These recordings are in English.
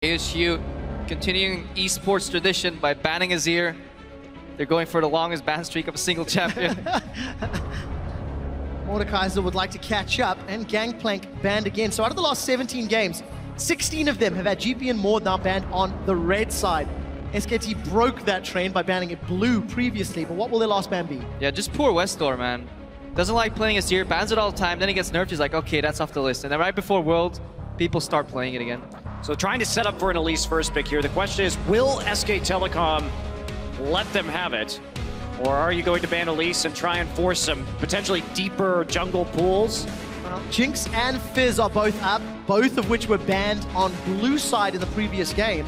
AHQ continuing esports tradition by banning Azir. They're going for the longest ban streak of a single champion. Mordekaiser would like to catch up, and Gangplank banned again. So out of the last 17 games, 16 of them have had GP and Mord now banned on the red side. SKT broke that trend by banning it blue previously, but what will their last ban be? Yeah, just poor Westdoor, man. Doesn't like playing Azir, bans it all the time, then he gets nerfed, he's like, okay, that's off the list. And then right before World, people start playing it again. So trying to set up for an Elise first pick here. The question is, will SK Telecom let them have it? Or are you going to ban Elise and try and force some potentially deeper jungle pools? Well, Jinx and Fizz are both up, both of which were banned on blue side in the previous game.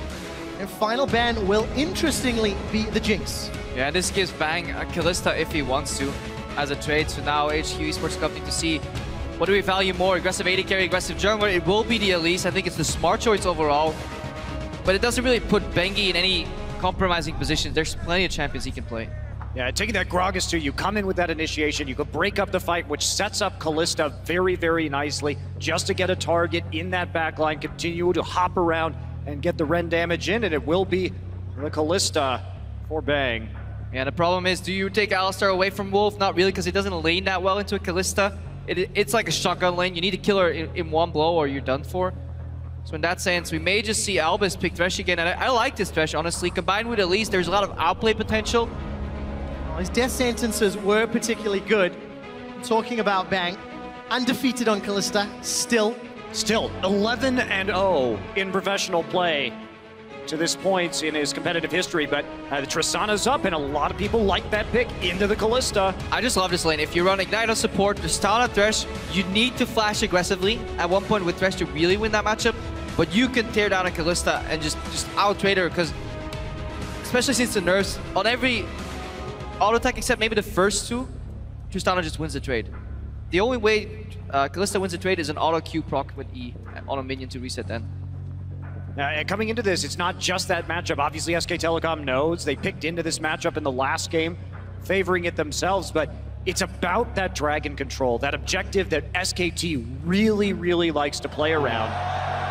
And final ban will interestingly be the Jinx. Yeah, this gives Bang a Kalista if he wants to as a trade. So now HQ Esports Cup need to see what do we value more, aggressive AD carry, aggressive jungler. It will be the Elise. I think it's the smart choice overall. But it doesn't really put Bengi in any compromising position. There's plenty of champions he can play. Yeah, taking that Gragas too, you come in with that initiation, you could break up the fight, which sets up Kalista very, very nicely, just to get a target in that backline, continue to hop around and get the Ren damage in, and it will be the Kalista for Bang. Yeah, the problem is, do you take Alistar away from Wolf? Not really, because he doesn't lane that well into a Kalista. It's like a shotgun lane. You need to kill her in one blow or you're done for. So in that sense, we may just see Albus pick Thresh again, and I like this Thresh, honestly. Combined with Elise, there's a lot of outplay potential. His death sentences were particularly good. Talking about Bang, undefeated on Kalista, still 11-0 in professional play to this point in his competitive history, but the Tristana's up, and a lot of people like that pick into the Kalista. I just love this lane. If you run Ignite on support, Tristana, Thresh, you need to flash aggressively at one point with Thresh to really win that matchup, but you can tear down a Kalista and just out-trade her, because especially since the nerfs, on every auto attack except maybe the first two, Tristana just wins the trade. The only way Kalista wins the trade is an auto Q proc with E on a minion to reset then. And coming into this, it's not just that matchup. Obviously, SK Telecom knows they picked into this matchup in the last game, favoring it themselves, but it's about that dragon control, that objective that SKT really, really likes to play around.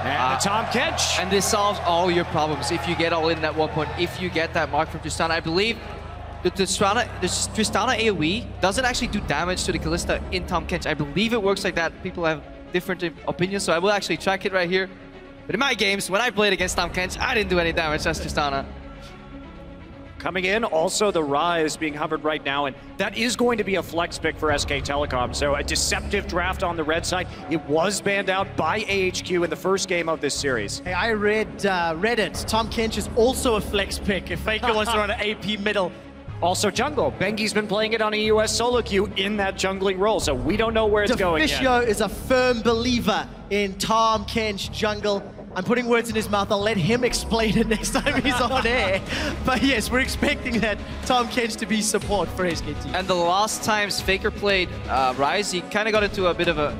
And the Tahm Kench. And this solves all your problems if you get all in at one point, if you get that mark from Tristana. I believe the Tristana AoE doesn't actually do damage to the Kalista in Tahm Kench. I believe it works like that. People have different opinions, so I will actually track it right here. But in my games, when I played against Tahm Kench, I didn't do any damage as Tristana. Coming in, also the Rise being hovered right now, and that is going to be a flex pick for SK Telecom. So a deceptive draft on the red side. It was banned out by AHQ in the first game of this series. Hey, I read Reddit. Tahm Kench is also a flex pick if Faker wants to run an AP middle. Also jungle. Bengi's been playing it on a US solo queue in that jungling role, so we don't know where it's going yet. Deficio is a firm believer in Tahm Kench jungle. I'm putting words in his mouth. I'll let him explain it next time he's on air. But yes, we're expecting that Tahm Kench to be support for SKT. And the last times Faker played Rise, he kind of got into a bit of a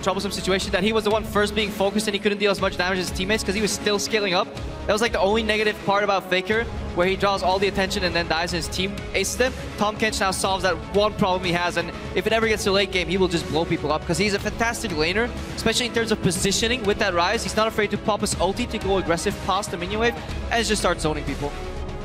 troublesome situation that he was the one first being focused and he couldn't deal as much damage as his teammates because he was still scaling up. That was like the only negative part about Faker, where he draws all the attention and then dies and his team aces them. Tahm Kench now solves that one problem he has, and if it ever gets to late game, he will just blow people up because he's a fantastic laner, especially in terms of positioning with that Rise. He's not afraid to pop his ulti to go aggressive past the minion wave and just start zoning people.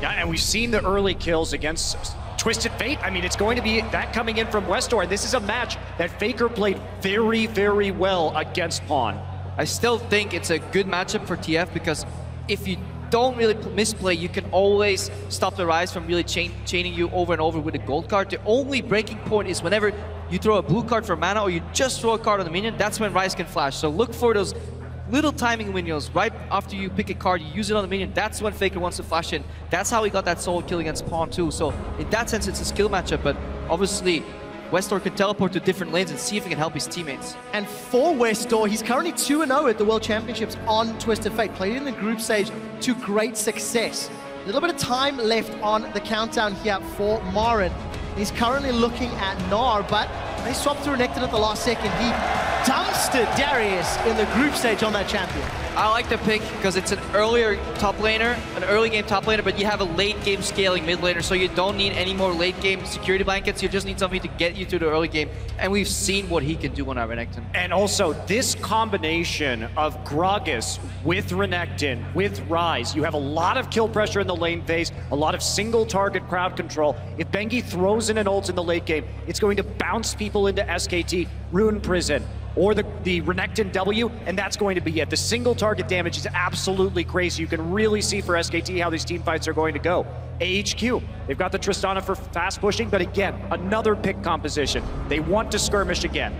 Yeah, and we've seen the early kills against Twisted Fate. I mean, it's going to be that coming in from Westdoor. This is a match that Faker played very, very well against Pawn. I still think it's a good matchup for TF because if you don't really misplay, you can always stop the Rise from really chaining you over and over with a gold card. The only breaking point is whenever you throw a blue card for mana or you just throw a card on the minion, that's when Rise can flash. So look for those little timing windows right after you pick a card, you use it on the minion. That's when Faker wants to flash in. That's how he got that solo kill against Pawn too. So in that sense, it's a skill matchup, but obviously Westdoor can teleport to different lanes and see if he can help his teammates. And for Westdoor, he's currently 2-0 at the World Championships on Twisted Fate. Played in the group stage to great success. A little bit of time left on the countdown here for Marin. He's currently looking at Gnar, but they swapped through Nectar at the last second. He dumpstered Darius in the group stage on that champion. I like the pick because it's an earlier top laner, an early game top laner, but you have a late game scaling mid laner, so you don't need any more late game security blankets. You just need something to get you to the early game, and we've seen what he can do on our Renekton. And also, this combination of Gragas with Renekton, with Ryze, you have a lot of kill pressure in the lane phase, a lot of single target crowd control. If Bengi throws in an ult in the late game, it's going to bounce people into SKT, Rune Prison, or the Renekton W, and that's going to be it. The single target damage is absolutely crazy. You can really see for SKT how these team fights are going to go. AHQ, they've got the Tristana for fast pushing, but again, another pick composition. They want to skirmish again.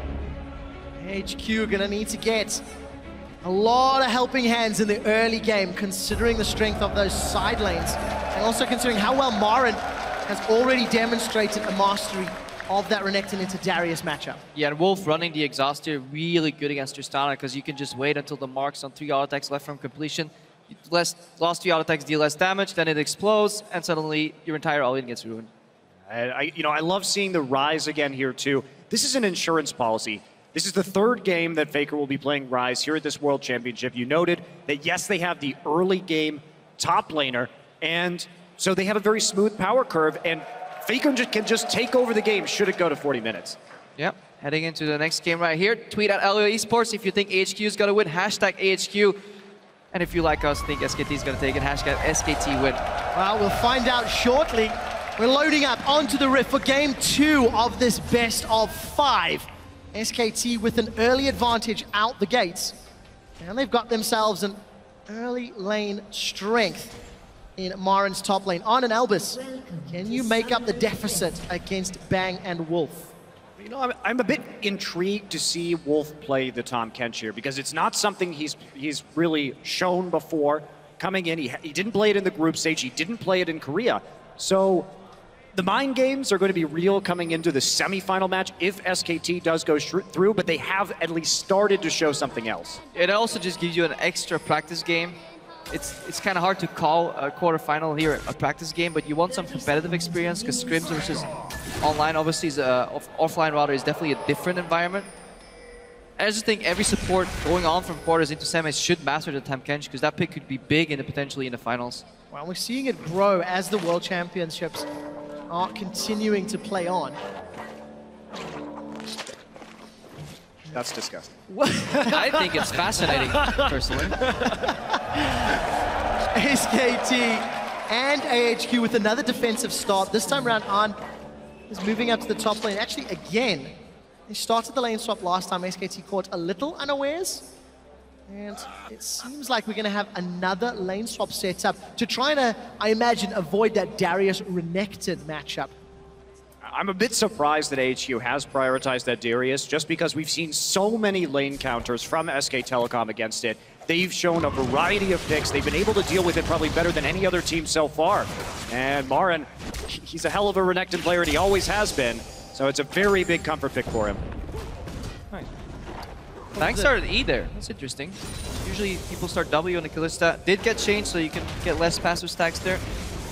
AHQ gonna need to get a lot of helping hands in the early game, considering the strength of those side lanes, and also considering how well Marin has already demonstrated a mastery of that Renekton into Darius matchup. Yeah, and Wolf running the exhaust here really good against Tristana because you can just wait until the marks on 3 auto attacks left from completion. Lost 3 auto attacks deal less damage, then it explodes, and suddenly your entire all-in gets ruined. I love seeing the Ryze again here too. This is an insurance policy. This is the 3rd game that Faker will be playing Ryze here at this World Championship. You noted that yes, they have the early game top laner, and so they have a very smooth power curve, and Faker can just take over the game should it go to 40 minutes. Yep, heading into the next game right here. Tweet at LoL Esports if you think AHQ is going to win, hashtag AHQ. And if you like us, think SKT is going to take it, hashtag SKT win. Well, we'll find out shortly. We're loading up onto the Rift for game 2 of this best of 5. SKT with an early advantage out the gates. And they've got themselves an early lane strength in Marin's top lane. On and Elvis, can you make up the deficit against Bang and Wolf? You know, I'm a bit intrigued to see Wolf play the Tahm Kench here because it's not something he's really shown before. Coming in, he didn't play it in the group stage, he didn't play it in Korea. So the mind games are going to be real coming into the semifinal match if SKT does go through, but they have at least started to show something else. It also just gives you an extra practice game. It's kind of hard to call a quarterfinal here a practice game, but you want some competitive experience because scrims versus online obviously is offline rather is definitely a different environment. I just think every support going on from quarters into semis should master the Tahm Kench because that pick could be big and potentially in the finals. Well, we're seeing it grow as the World Championships are continuing to play on. That's disgusting. I think it's fascinating, personally. SKT and AHQ with another defensive start. This time around, An is moving up to the top lane. Actually, again, they started the lane swap last time. SKT caught a little unawares. And it seems like we're going to have another lane swap set up to try to, I imagine, avoid that Darius Renekton matchup. I'm a bit surprised that AHQ has prioritized that Darius just because we've seen so many lane counters from SK Telecom against it. They've shown a variety of picks. They've been able to deal with it probably better than any other team so far. And Marin, he's a hell of a Renekton player, and he always has been. So it's a very big comfort pick for him. Right. Thanks started E there. That's interesting. Usually people start W on the Kalista. Did get changed, so you can get less passive stacks there.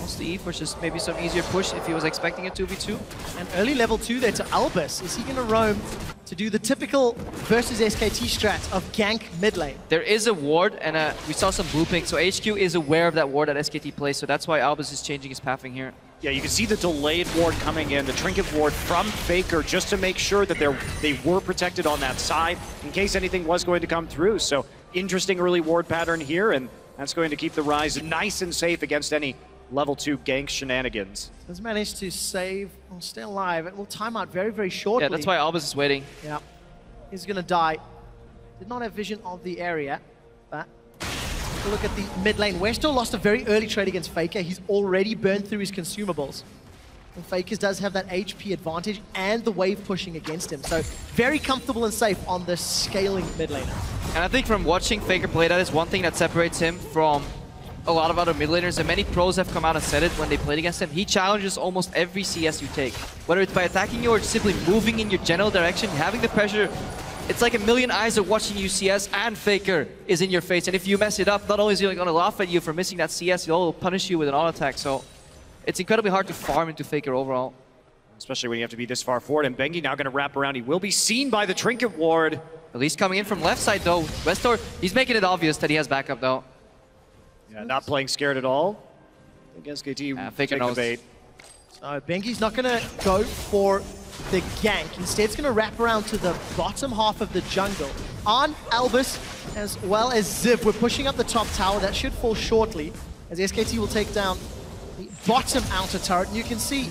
Also the E for just maybe some easier push if he was expecting a 2v2. And early level 2 there to Albus. Is he going to roam to do the typical versus SKT strat of gank mid lane? There is a ward, and we saw some blue ping, so HQ is aware of that ward that SKT plays, so that's why Albus is changing his pathing here. Yeah, you can see the delayed ward coming in, the trinket ward from Faker, just to make sure that they were protected on that side in case anything was going to come through. So interesting early ward pattern here, and that's going to keep the Ryze nice and safe against any level 2 gank shenanigans. Has managed to save, or stay alive. It will time out very, very shortly. Yeah, that's why Albus is waiting. Yeah, he's going to die. Did not have vision of the area, but take a look at the mid lane. Westo lost a very early trade against Faker. He's already burned through his consumables. And Faker does have that HP advantage and the wave pushing against him. So very comfortable and safe on the scaling mid laner. And I think from watching Faker play, that is one thing that separates him from a lot of other mid laners, and many pros have come out and said it when they played against him. He challenges almost every CS you take. Whether it's by attacking you or simply moving in your general direction, having the pressure. It's like a million eyes are watching you CS, and Faker is in your face. And if you mess it up, not only is he going to laugh at you for missing that CS, he'll punish you with an auto attack. So it's incredibly hard to farm into Faker overall. Especially when you have to be this far forward. And Bengi now going to wrap around. He will be seen by the trinket ward. At least coming in from left side though. Westor, he's making it obvious that he has backup though. Yeah, not playing scared at all. I think SKT take the bait. So Bengi's not going to go for the gank. Instead, it's going to wrap around to the bottom half of the jungle. On Albus, as well as Ziv, we're pushing up the top tower. That should fall shortly, as SKT will take down the bottom outer turret. And you can see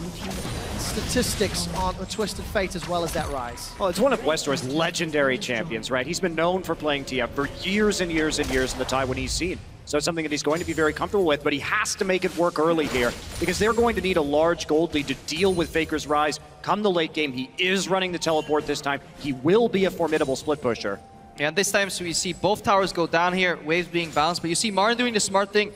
statistics on the Twisted Fate as well as that rise. Well, it's one of Westor's legendary champions, right? He's been known for playing TF for years and years and years in the Taiwanese he's seen. So it's something that he's going to be very comfortable with, but he has to make it work early here because they're going to need a large gold lead to deal with Faker's rise. Come the late game, he is running the teleport this time. He will be a formidable split pusher. Yeah, and this time so we see both towers go down here, waves being bounced, but you see Marin doing the smart thing.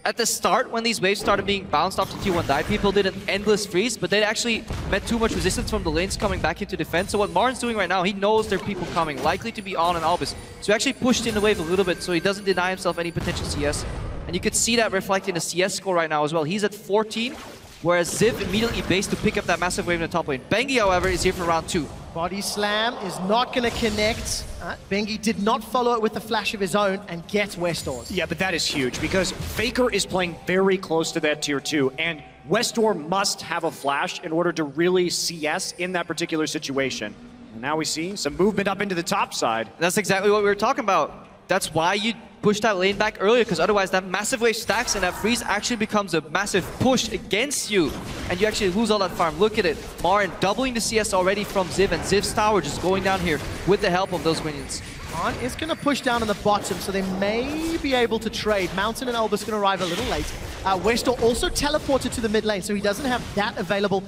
At the start, when these waves started being bounced after T1 died, people did an endless freeze, but they actually met too much resistance from the lanes coming back into defense. So what Marin's doing right now, he knows there are people coming, likely to be on and Albus. So he actually pushed in the wave a little bit, so he doesn't deny himself any potential CS. And you could see that reflected in the CS score right now as well. He's at 14, whereas Ziv immediately based to pick up that massive wave in the top lane. Bengi, however, is here for round 2. Body slam is not going to connect. Bengi did not follow it with a flash of his own and get Westor's. Yeah, but that is huge because Faker is playing very close to that tier 2, and Westor must have a flash in order to really CS in that particular situation. And now we see some movement up into the top side. That's exactly what we were talking about. That's why you push that lane back earlier, because otherwise that massive wave stacks and that freeze actually becomes a massive push against you, and you actually lose all that farm. Look at it. Marin doubling the CS already from Ziv, and Ziv's tower just going down here with the help of those minions. On is going to push down on the bottom, so they may be able to trade. Mountain and Albus going to arrive a little late. Westor also teleported to the mid lane, so he doesn't have that available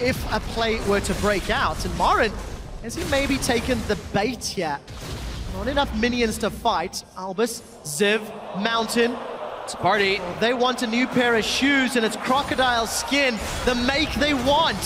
if a play were to break out. And Marin, has he maybe taken the bait here? Not enough minions to fight. Albus, Ziv, Mountain. It's a party. They want a new pair of shoes, and it's crocodile skin, the make they want.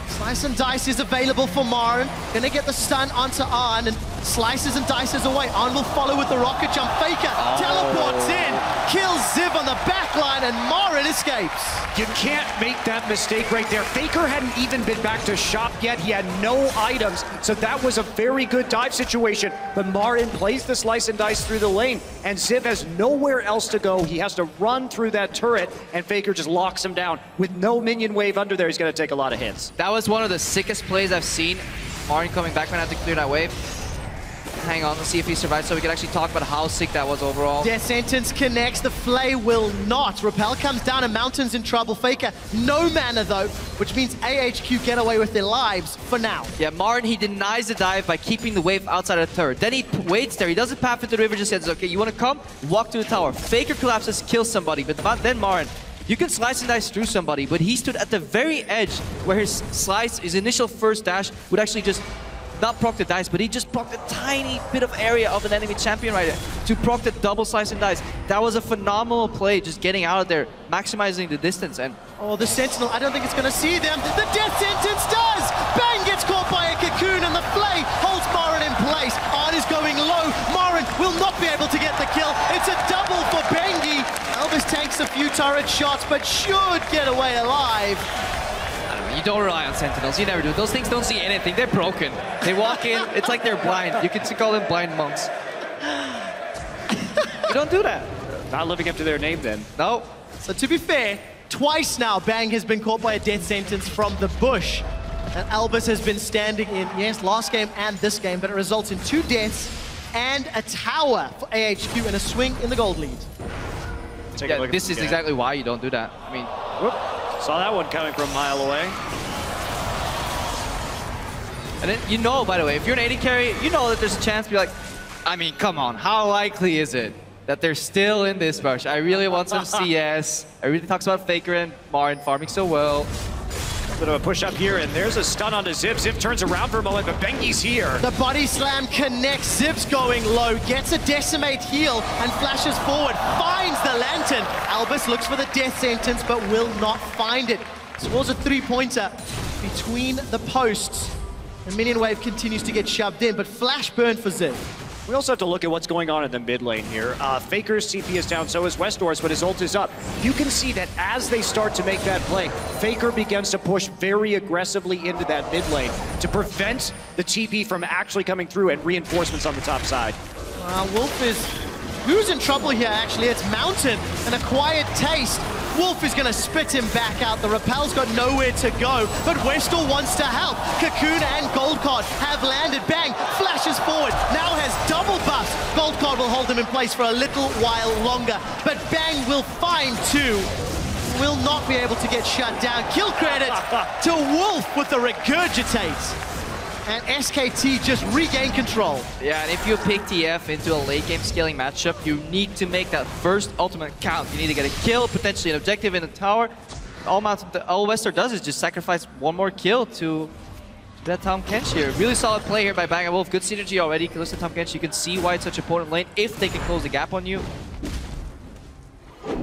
Slice and Dice is available for Marin. Gonna get the stun onto Arn, and slices and dices away. Arn will follow with the rocket jump. Faker teleports in, kills Ziv on the back line, and Marin escapes. You can't make that mistake right there. Faker hadn't even been back to shop yet. He had no items, so that was a very good dive situation. But Marin plays the slice and dice through the lane, and Ziv has nowhere else to go. He has to run through that turret, and Faker just locks him down. With no minion wave under there, he's gonna take a lot of hits. That was one of the sickest plays I've seen. Marin coming back, gonna have to clear that wave. Hang on, let's see if he survives so we can actually talk about how sick that was overall. Death Sentence connects, the Flay will not. Repel comes down and Mountain's in trouble. Faker, no mana though, which means AHQ get away with their lives for now. Yeah, Marin, he denies the dive by keeping the wave outside of the turret. Then he waits there, he doesn't path into the river, just says, okay, you wanna come? Walk to the tower. Faker collapses, kills somebody, but then Marin, you can slice and dice through somebody, but he stood at the very edge where his slice, his initial first dash would actually just not proc the dice, but he just procced a tiny bit of area of an enemy champion right there to proc the double slice and dice. That was a phenomenal play, just getting out of there, maximizing the distance. And oh, the Sentinel, I don't think it's going to see them. The Death Sentence does! Bang gets caught by a cocoon, and the Flay holds Marin in place. Arn is going low. Marin will not be able to get the kill. It's a double for Bengi. Elvis takes a few turret shots, but should get away alive. you don't rely on Sentinels. You never do. Those things don't see anything. They're broken. They walk in. It's like they're blind. You can call them blind monks. You don't do that. Not living up to their name then. No. So to be fair, twice now Bang has been caught by a death sentence from the bush. And Albus has been standing in, yes, last game and this game, but it results in 2 deaths and a tower for AHQ and a swing in the gold lead. Yeah, this is exactly why you don't do that. I mean, whoop, saw that one coming from a mile away. And then, you know, by the way, if you're an AD carry, you know that there's a chance to be like, I mean, come on, how likely is it that they're still in this rush? I really want some CS. Everybody talks about Faker and Marin farming so well. Bit of a push up here, and there's a stun onto Zip. Zip turns around for a moment, but Bengi's here. The body slam connects. Zip's going low, gets a decimate heal, and flashes forward, finds the lantern. Albus looks for the death sentence, but will not find it. Scores a 3-pointer between the posts. The minion wave continues to get shoved in, but flash burn for Zip. We also have to look at what's going on in the mid lane here. Faker's TP is down, so is Westdoor's, but his ult is up. You can see that as they start to make that play, Faker begins to push very aggressively into that mid lane to prevent the TP from actually coming through and reinforcements on the top side. Wolf is... Who's in trouble here, actually? It's Mountain, and a quiet taste. Wolf is going to spit him back out. The Repel's got nowhere to go, but Westall wants to help. Cocoon and Goldcard have landed. Bang, flashes forward, now has double buffs. Goldcard will hold him in place for a little while longer, but Bang will find two. Will not be able to get shut down. Kill credit to Wolf with the regurgitate. And SKT just regain control. Yeah, and if you pick TF into a late game scaling matchup, you need to make that first ultimate count. You need to get a kill, potentially an objective in the tower. All Westdoor does is just sacrifice one more kill to that Tahm Kench here. Really solid play here by Bang & Wolf. Good synergy already. Kalista, Tahm Kench, you can see why it's such an important lane if they can close the gap on you.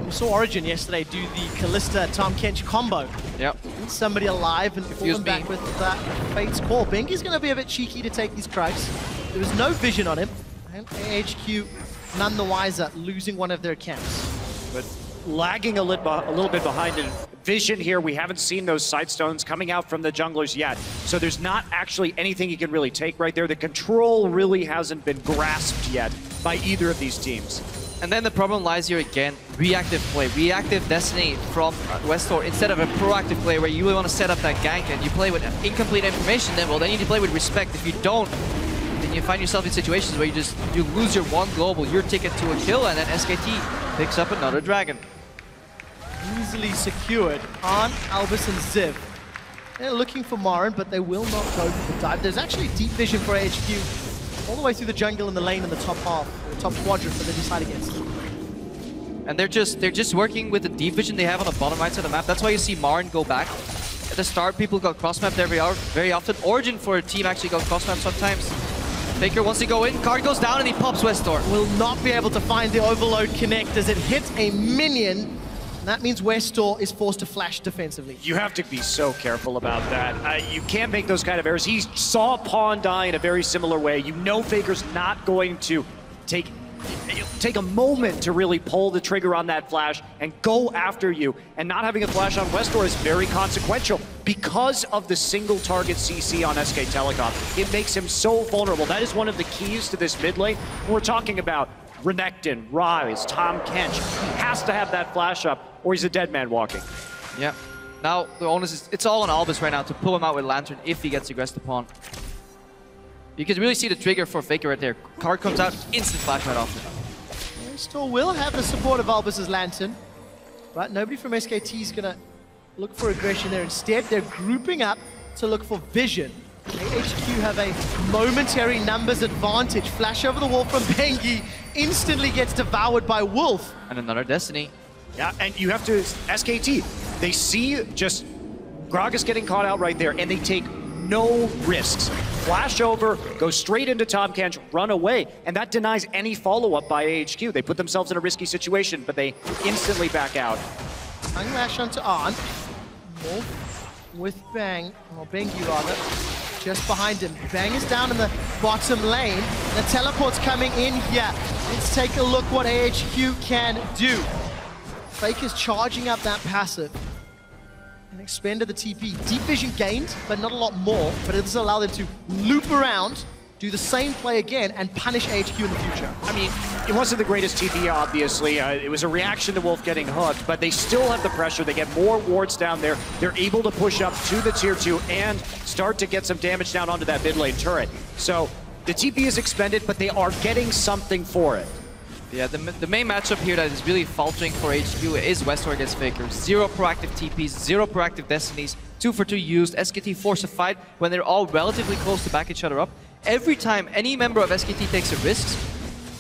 We saw Origin yesterday do the Kalista Tahm Kench combo. Yep. Somebody alive and pull them back with that Fate's Call. Bengi's going to be a bit cheeky to take these Krags. There was no vision on him. And AHQ none the wiser, losing one of their camps. But lagging a little bit behind in vision here. We haven't seen those side stones coming out from the junglers yet. So there's not actually anything you can really take right there. The control really hasn't been grasped yet by either of these teams. And then the problem lies here again, reactive play, reactive Destiny from Westdoor instead of a proactive play where you really want to set up that gank and you play with incomplete information, then you need to play with respect. If you don't, then you find yourself in situations where you lose your one global, your ticket to a kill, and then SKT picks up another dragon. Easily secured on Albus and Ziv. They're looking for Marin, but they will not go for the dive. There's actually deep vision for AHQ all the way through the jungle and the lane in the top half. Top quadrant that they decide against. And they're just working with the deep vision they have on the bottom right side of the map. That's why you see Marin go back. At the start, people got cross-mapped very often. Origin for a team actually got cross-mapped sometimes. Faker wants to go in, card goes down, and he pops Westdoor. Will not be able to find the overload connect as it hits a minion. And that means Westdoor is forced to flash defensively. You have to be so careful about that. You can't make those kind of errors. He saw Pawn die in a very similar way. You know Faker's not going to take a moment to really pull the trigger on that flash and go after you. And not having a flash on Westdoor is very consequential because of the single target CC on SK Telecom. It makes him so vulnerable. That is one of the keys to this mid lane. We're talking about Renekton, Ryze, Tahm Kench. He has to have that flash up or he's a dead man walking. Yeah. Now the onus is, it's all on Albus right now to pull him out with Lantern if he gets aggressed upon. You can really see the trigger for Faker right there. Card comes out, instant flash right off. Still will have the support of Albus's Lantern, but nobody from SKT is going to look for aggression there. Instead, they're grouping up to look for vision. AHQ have a momentary numbers advantage. Flash over the wall from Bengi, instantly gets devoured by Wolf. And another Destiny. Yeah, and you have to, SKT, they see just Gragas getting caught out right there, and they take no risks. Flash over, go straight into Tahm Kench, run away, and that denies any follow-up by AHQ. They put themselves in a risky situation, but they instantly back out. Unlash onto Arn. Wolf with Bang, or Bengi rather, just behind him. Bang is down in the bottom lane. The teleport's coming in here. Let's take a look what AHQ can do. Faker's charging up that passive. And expanded the TP. Deep vision gained, but not a lot more. But it does allow them to loop around, do the same play again, and punish AHQ in the future. I mean, it wasn't the greatest TP, obviously. It was a reaction to Wolf getting hooked, but they still have the pressure. They get more wards down there. They're able to push up to the tier 2 and start to get some damage down onto that mid lane turret. So the TP is expended, but they are getting something for it. Yeah, the main matchup here that is really faltering for HQ is Westdoor against Faker. 0 proactive TPs, 0 proactive Destinies, 2 for 2 used. SKT force a fight when they're all relatively close to back each other up. Every time any member of SKT takes a risk,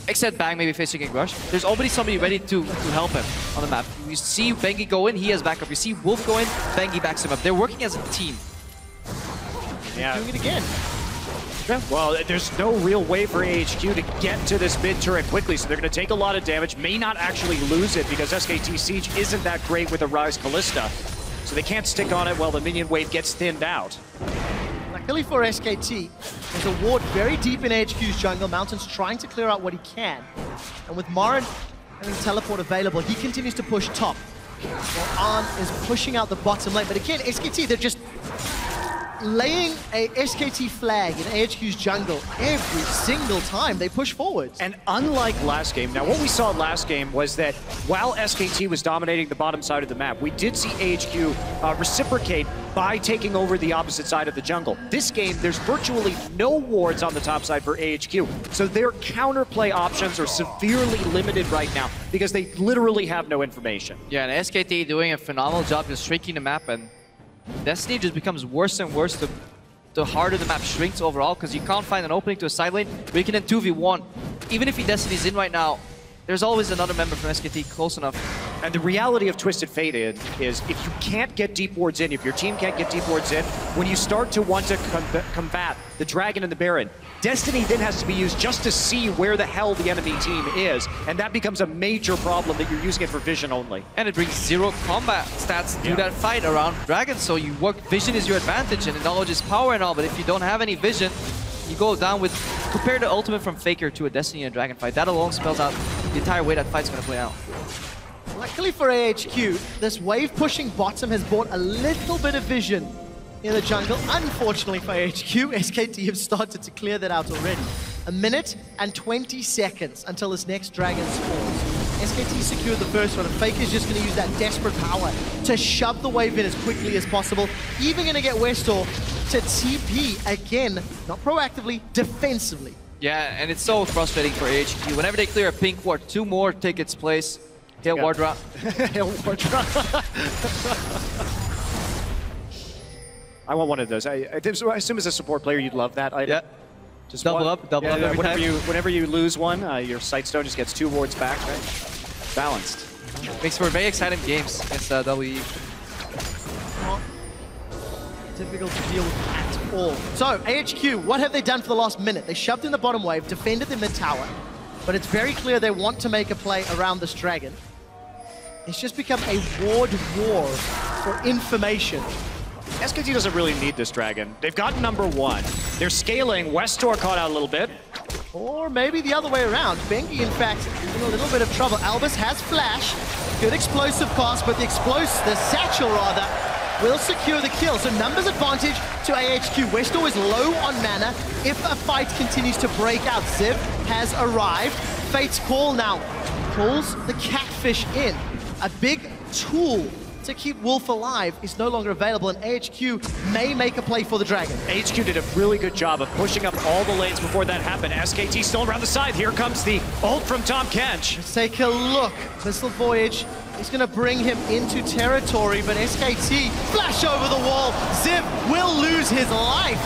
except Bang maybe facing a rush, there's already somebody ready to help him on the map. You see Bengi go in, he has backup. You see Wolf go in, Bengi backs him up. They're working as a team. Yeah. Doing it again. Well, there's no real way for AHQ to get to this mid turret quickly, so they're going to take a lot of damage, may not actually lose it because SKT Siege isn't that great with a Ryze Kalista. So they can't stick on it while the minion wave gets thinned out. Like Luckily for SKT, there's a ward very deep in AHQ's jungle. Mountain's trying to clear out what he can. And with Marin having teleport available, he continues to push top. While Arn is pushing out the bottom lane. But again, SKT, they're just laying a SKT flag in AHQ's jungle every single time they push forwards. And unlike last game, now what we saw last game was that while SKT was dominating the bottom side of the map, we did see AHQ reciprocate by taking over the opposite side of the jungle. This game, there's virtually no wards on the top side for AHQ, so their counterplay options are severely limited right now because they literally have no information. Yeah, and SKT doing a phenomenal job just shrinking the map, and Destiny just becomes worse and worse the harder the map shrinks overall, because you can't find an opening to a side lane where you can then 2v1. Even if Destiny's in right now, there's always another member from SKT close enough. And the reality of Twisted Fate is if you can't get deep wards in, if your team can't get deep wards in, when you start to want to combat the Dragon and the Baron, Destiny then has to be used just to see where the hell the enemy team is, and that becomes a major problem that you're using it for vision only. And it brings 0 combat stats to that fight around Dragon, so you work, vision is your advantage and knowledge is power and all, but if you don't have any vision, you go down with, compare the ultimate from Faker to a Destiny and Dragon fight. That alone spells out the entire way that fight's going to play out. Luckily for AHQ, this wave pushing bottom has brought a little bit of vision in the jungle. Unfortunately for AHQ, SKT have started to clear that out already. 1 minute and 20 seconds until this next Dragon spawns. SKT secured the first one, and Faker's just going to use that desperate power to shove the wave in as quickly as possible. Even going to get Westor to TP again, not proactively, defensively. Yeah, and it's so frustrating for AHQ. Whenever they clear a pink ward, 2 more take its place. Hail ward drop. Hail ward drop. I want one of those. I assume as a support player you'd love that item. Yeah. Just double up every whenever time. Whenever you lose one, your Sightstone just gets 2 wards back, right? Balanced. Makes for very exciting games against WE. Not difficult to deal with at all. So, AHQ, what have they done for the last minute? They shoved in the bottom wave, defended the mid tower, but it's very clear they want to make a play around this Dragon. It's just become a ward war for information. SKT doesn't really need this Dragon. They've got #1. They're scaling. Westor caught out a little bit. Or maybe the other way around. Bengi, in fact, in a little bit of trouble. Albus has flash. Good explosive cost, but the satchel rather, will secure the kill. So numbers advantage to AHQ. Westor is low on mana. If a fight continues to break out, Ziv has arrived. Fate's Call now pulls the catfish in. A big tool to keep Wolf alive is no longer available, and AHQ may make a play for the Dragon. AHQ did a really good job of pushing up all the lanes before that happened. SKT still around the side. Here comes the ult from Tahm Kench. Let's take a look. Missile Voyage is going to bring him into territory, but SKT flash over the wall. Ziv will lose his life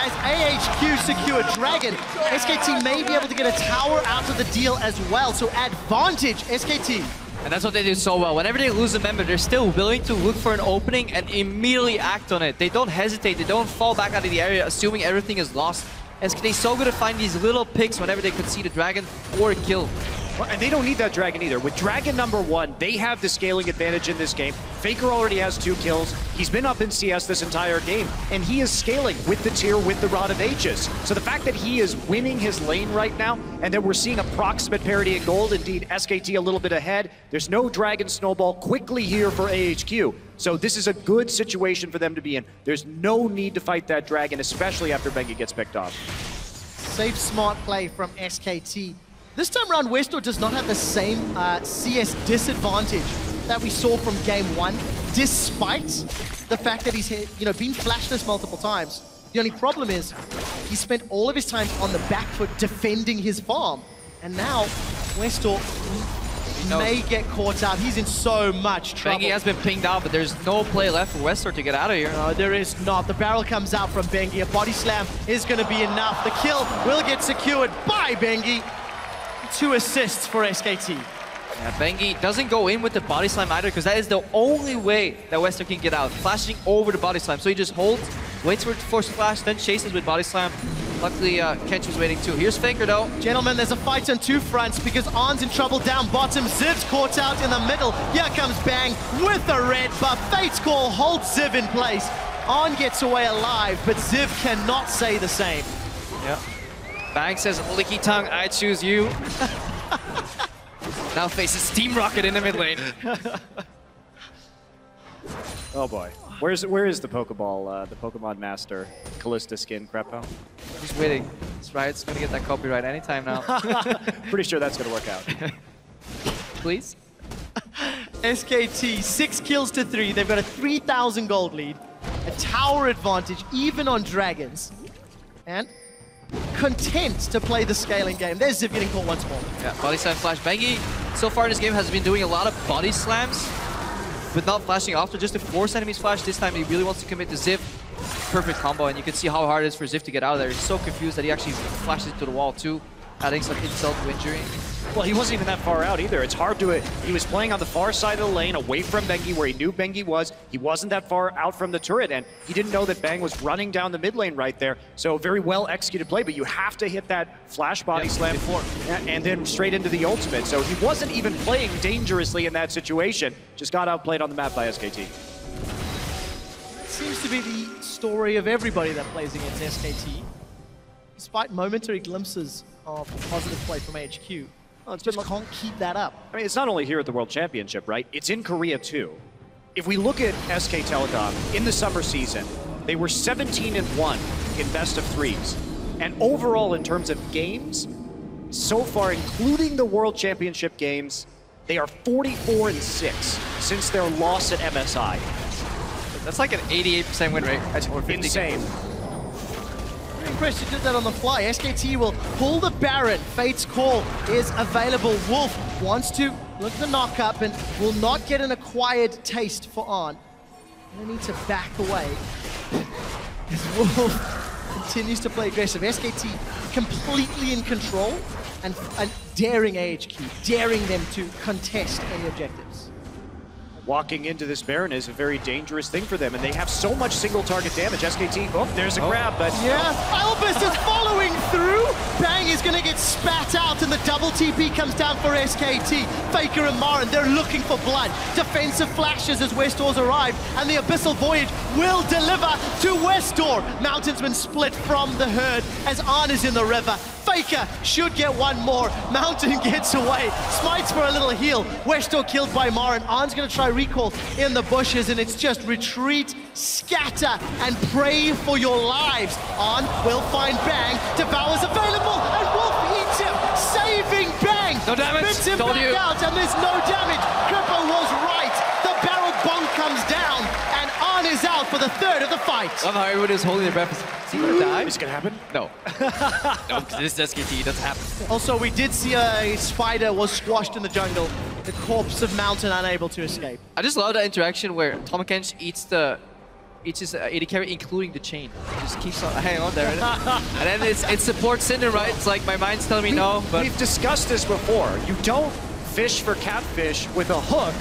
as AHQ secure Dragon. SKT may be able to get a tower out of the deal as well, so advantage SKT. And that's what they do so well. Whenever they lose a member, they're still willing to look for an opening and immediately act on it. They don't hesitate. They don't fall back out of the area assuming everything is lost. SKT is so good to find these little picks whenever they could see the Dragon or a kill. Well, and they don't need that Dragon either. With Dragon #1, they have the scaling advantage in this game. Faker already has 2 kills. He's been up in CS this entire game, and he is scaling with the tier, with the Rod of Ages. So the fact that he is winning his lane right now, and that we're seeing approximate parity in gold, indeed SKT a little bit ahead. There's no Dragon snowball quickly here for AHQ. So this is a good situation for them to be in. There's no need to fight that Dragon, especially after Bengi gets picked off. Safe, smart play from SKT. This time around, Westor does not have the same CS disadvantage that we saw from game 1, despite the fact that he's been flashless multiple times. The only problem is he spent all of his time on the back foot defending his farm, and now Westor may get caught out. He's in so much trouble. Bengi has been pinged out, but there's no play left for Westor to get out of here. No, there is not. The barrel comes out from Bengi. A body slam is going to be enough. The kill will get secured by Bengi. 2 assists for SKT. Yeah, Bengi doesn't go in with the body slam either, because that is the only way that Westor can get out, flashing over the body slam. So he just holds, waits for force flash, then chases with body slam. Luckily, Kench was waiting too. Here's Faker though. Gentlemen, there's a fight on 2 fronts because Arn's in trouble down bottom. Ziv's caught out in the middle. Here comes Bang with the red buff. Fate's Call holds Ziv in place. On gets away alive, but Ziv cannot say the same. Yeah. Bang says, licky tongue, I choose you. Now faces Steam Rocket in the mid lane. Oh boy. Where is the Pokeball, the Pokemon Master Callista skin, Crepo? He's waiting. That's right, it's gonna get that copyright anytime now. Pretty sure that's gonna work out. Please? SKT, 6 kills to 3. They've got a 3,000 gold lead, a tower advantage, even on dragons, and content to play the scaling game. There's Ziv getting caught once more. Yeah, body slam flash. Bengi, so far in this game, has been doing a lot of body slams, but not flashing after, just to force enemies flash. This time he really wants to commit to Ziv. Perfect combo, and you can see how hard it is for Ziv to get out of there. He's so confused that he actually flashes to the wall too, adding some insult to injury. Well, he wasn't even that far out either. It's hard to... He was playing on the far side of the lane, away from Bengi, where he knew Bengi was. He wasn't that far out from the turret, and he didn't know that Bang was running down the mid lane right there. So very well executed play, but you have to hit that flash body slam before, and then straight into the ultimate. So he wasn't even playing dangerously in that situation. Just got outplayed on the map by SKT. It seems to be the story of everybody that plays against SKT. Despite momentary glimpses of positive play from AHQ, just can't keep that up. I mean, it's not only here at the World Championship, right? It's in Korea too. If we look at SK Telecom in the summer season, they were 17-1 in best of threes. And overall, in terms of games, so far, including the World Championship games, they are 44-6 since their loss at MSI. That's like an 88% win rate. That's insane. Impressed you did that on the fly. SKT will pull the Baron. Fate's Call is available. Wolf wants to look at the knock-up and will not get an acquired taste for On. Gonna need to back away. As Wolf continues to play aggressive. SKT completely in control and daring AHQ, daring them to contest any objectives. Walking into this Baron is a very dangerous thing for them, and they have so much single target damage. SKT, oh, there's a grab, but... Yeah, Albus is following through. Bang is gonna get spat out, and the double TP comes down for SKT. Faker and Marin, they're looking for blood. Defensive flashes as Westor's arrive, and the Abyssal Voyage will deliver to Westor. Mountainsmen split from the herd as Arn is in the river. Faker should get one more. Mountain gets away. Smites for a little heal. Westor killed by Marin. Arn's gonna try recall in the bushes, and it's just retreat, scatter, and pray for your lives. Arn will find Bang. Devour's available, and Wolf eats him, saving Bang. No damage. Spits him back out, and there's no damage. Crippo was right. The barrel bonk comes down, and Arn is out for the third of the fight. I love how everybody is holding their breath. Is he gonna die? Is it gonna happen? No. No, because this is SKT, it doesn't happen. Also, we did see a spider was squashed in the jungle. The corpse of Mountain unable to escape. I just love that interaction where Tom Kench eats his AD carry, including the chain. He just keeps on hanging on there. And then it's support syndrome, right? It's like my mind's telling me no, but... We've discussed this before. You don't fish for catfish with a hook.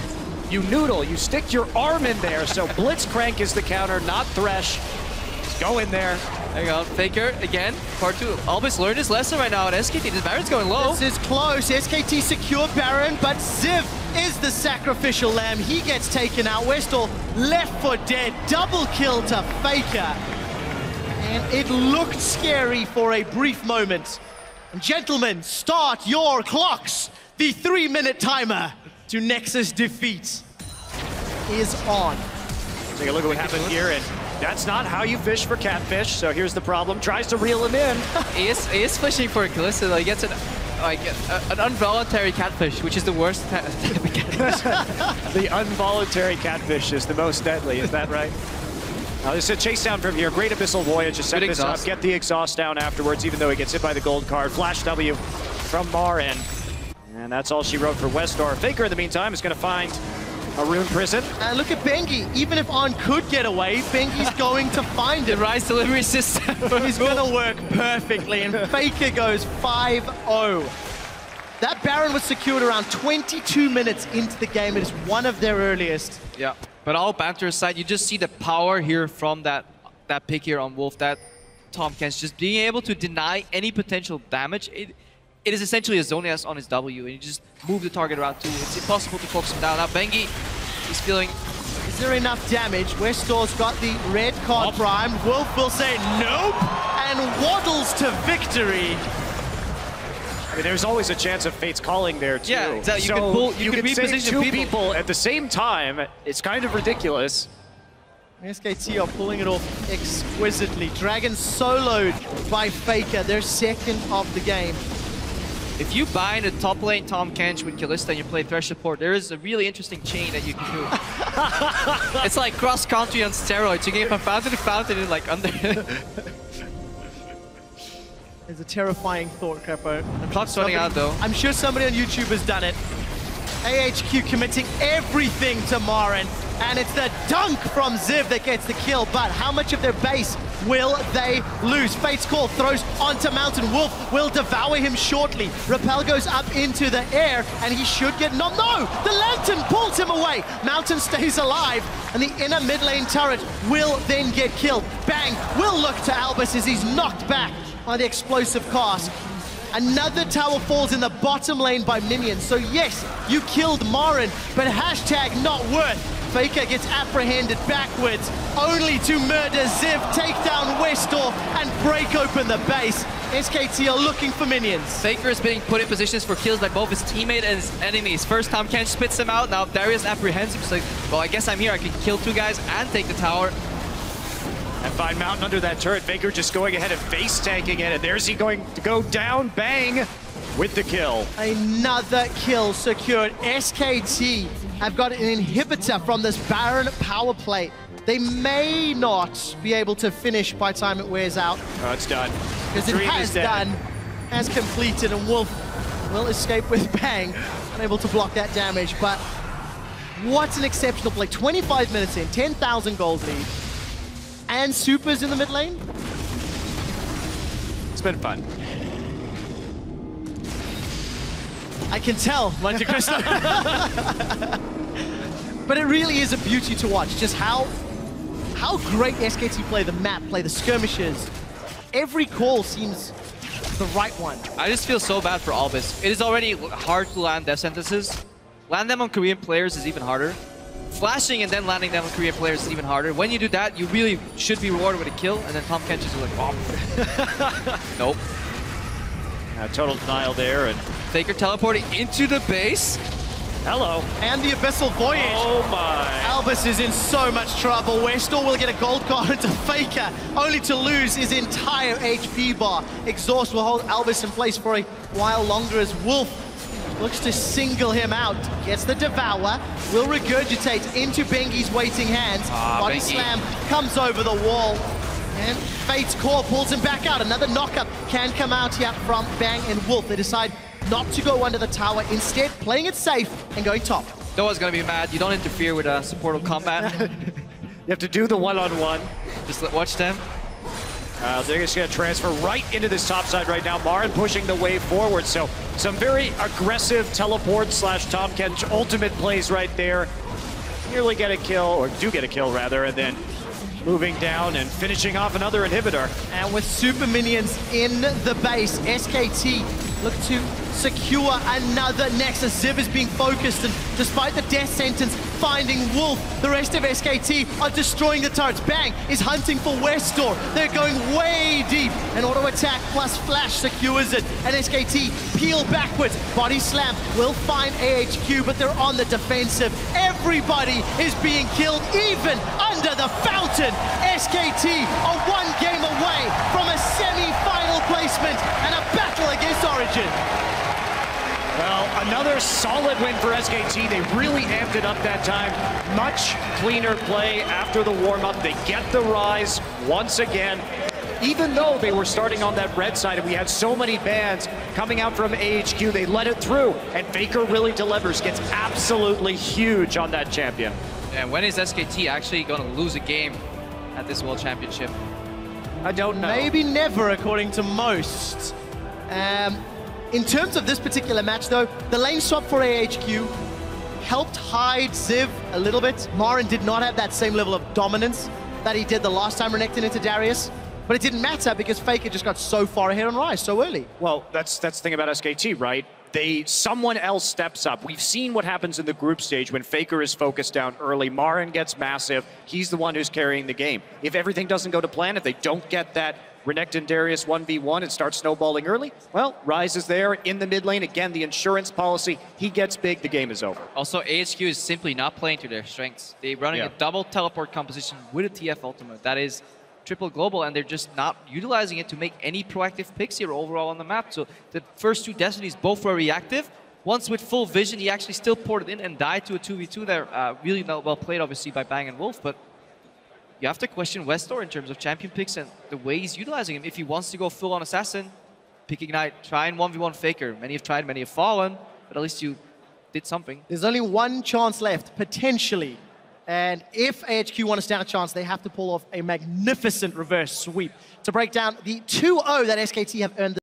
You noodle, you stick your arm in there, so Blitzcrank is the counter, not Thresh. Just go in there. There you go. Faker, again, part 2. Albus learned his lesson right now at SKT. This Baron's going low. This is close. SKT secure Baron, but Ziv is the sacrificial lamb. He gets taken out. Westor left for dead. Double kill to Faker. And it looked scary for a brief moment. And gentlemen, start your clocks. The 3-minute timer to Nexus defeat is on. Take a look at what happened here, and that's not how you fish for catfish, so here's the problem. Tries to reel him in. He is fishing for a Callista, though. He gets an involuntary catfish, which is the worst type of catfish. The involuntary catfish is the most deadly, is that right? Now this is a chase down from here. Great Abyssal Voyage to set this up, get the exhaust down afterwards, even though he gets hit by the gold card. Flash W from Marin. And that's all she wrote for Westor. Faker, in the meantime, is going to find a rune prison. And look at Bengi. Even if On could get away, Bengi's going to find him. The Rise delivery system is going to work perfectly, and Faker goes 5-0. That Baron was secured around 22 minutes into the game. It is one of their earliest. Yeah, but all banter aside, you just see the power here from that pick here on Wolf, that Tom Kench just being able to deny any potential damage. It is essentially a zone S on his W, and you just move the target around too. It's impossible to focus him down. Now Bengi, he's feeling Is there enough damage? Westor's got the red card primed. Wolf will say nope and waddles to victory. I mean, there's always a chance of Fate's calling there, too. Yeah, exactly. So You can save reposition two people at the same time. It's kind of ridiculous. SKT are pulling it off exquisitely. Dragon soloed by Faker, their second of the game. If you bind a top lane Tom Kench with Kalista and you play Thresh support, there is a really interesting chain that you can do. It's like cross-country on steroids. You get from fountain to fountain and like under... It's a terrifying thought, Crepo. Clock's running out though. I'm sure somebody on YouTube has done it. AHQ committing everything to Marin, and it's the dunk from Ziv that gets the kill, but how much of their base will they lose? Fate's Call throws onto Mountain. Wolf will devour him shortly. Repel goes up into the air, and he should get... No! The Lantern pulls him away! Mountain stays alive, and the inner mid lane turret will then get killed. Bang will look to Albus as he's knocked back by the explosive cast. Another tower falls in the bottom lane by minions. So yes, you killed Marin, but hashtag not worth. Faker gets apprehended backwards, only to murder Ziv, take down Westor, and break open the base. SKT are looking for minions. Faker is being put in positions for kills by both his teammate and his enemies. First time Kench spits him out, now Darius apprehends him. He's like, well, I guess I'm here. I can kill two guys and take the tower. And find Mountain under that turret. Faker just going ahead and face tanking it. And there's he going to go down. Bang with the kill. Another kill secured. SKT have got an inhibitor from this Baron power play. They may not be able to finish by the time it wears out. Oh, it's done. Because it has done, has completed, and Wolf will escape with Bang. Unable to block that damage, but what an exceptional play. 25 minutes in, 10,000 gold lead. And Super's in the mid lane. It's been fun. I can tell, Monte Cristo. But it really is a beauty to watch, just how great SKT play the map, play the skirmishes. Every call seems the right one. I just feel so bad for Albus. It is already hard to land death sentences. Land them on Korean players is even harder. Flashing and then landing them on Korean players is even harder. When you do that, you really should be rewarded with a kill, and then Tom Kench is like, oh. Nope. Total denial there, and Faker teleporting into the base. hello. And the Abyssal Voyage. Oh my. Albus is in so much trouble. Westor will get a gold card into Faker, only to lose his entire HP bar. Exhaust will hold Albus in place for a while longer as Wolf looks to single him out. Gets the Devour, will regurgitate into Bengi's waiting hands. Body Bengi. slam comes over the wall. And Fate's Core pulls him back out. Another knockup can come out here from Bang and Wolf. They decide not to go under the tower, instead playing it safe and going top. Noah's gonna be mad. You don't interfere with supportal combat. You have to do the one-on-one. Just watch them. They're just going to transfer right into this top side right now. Marin pushing the wave forward. So some very aggressive teleport slash Tom Kench ultimate plays right there. Nearly get a kill, or do get a kill rather, and then moving down and finishing off another inhibitor. And with super minions in the base, SKT look to secure another Nexus. Ziv is being focused, and despite the death sentence, finding Wolf, the rest of SKT are destroying the turrets. Bang is hunting for Westor. They're going way deep. An auto attack plus flash secures it, and SKT peel backwards. Body slam will find AHQ, but they're on the defensive. Everybody is being killed, even under the fountain. SKT are one game away from a semi-final placement and a battle against Origin. Well, another solid win for SKT. They really amped it up that time. Much cleaner play after the warm-up. They get the rise once again. Even though they were starting on that red side and we had so many bans coming out from AHQ, they let it through. And Faker really delivers, gets absolutely huge on that champion. And when is SKT actually going to lose a game at this World Championship? I don't know. Maybe never, according to most. In terms of this particular match, though, the lane swap for AHQ helped hide Ziv a little bit. Marin did not have that same level of dominance that he did the last time renekton into Darius. But it didn't matter because Faker just got so far ahead on Rise so early. Well, that's the thing about SKT, right? someone else steps up. We've seen what happens in the group stage when Faker is focused down early. Marin gets massive. He's the one who's carrying the game. If everything doesn't go to plan, if they don't get that Renekton Darius 1v1 and start snowballing early, well, Ryze is there in the mid lane. Again, the insurance policy, he gets big, the game is over. Also, AHQ is simply not playing to their strengths. They're running a double teleport composition with a TF ultimate. That is triple global, and they're just not utilizing it to make any proactive picks here overall on the map. So the first two Destinies both were reactive. Once with full vision, he actually still ported in and died to a 2v2 there. Really well played, obviously, by Bang and Wolf, but you have to question Westor in terms of champion picks and the way he's utilizing him. If he wants to go full on Assassin, pick Ignite, try and 1v1 Faker. Many have tried, many have fallen, but at least you did something. There's only one chance left, potentially. And if AHQ want to stand a chance, they have to pull off a magnificent reverse sweep to break down the 2-0 that SKT have earned.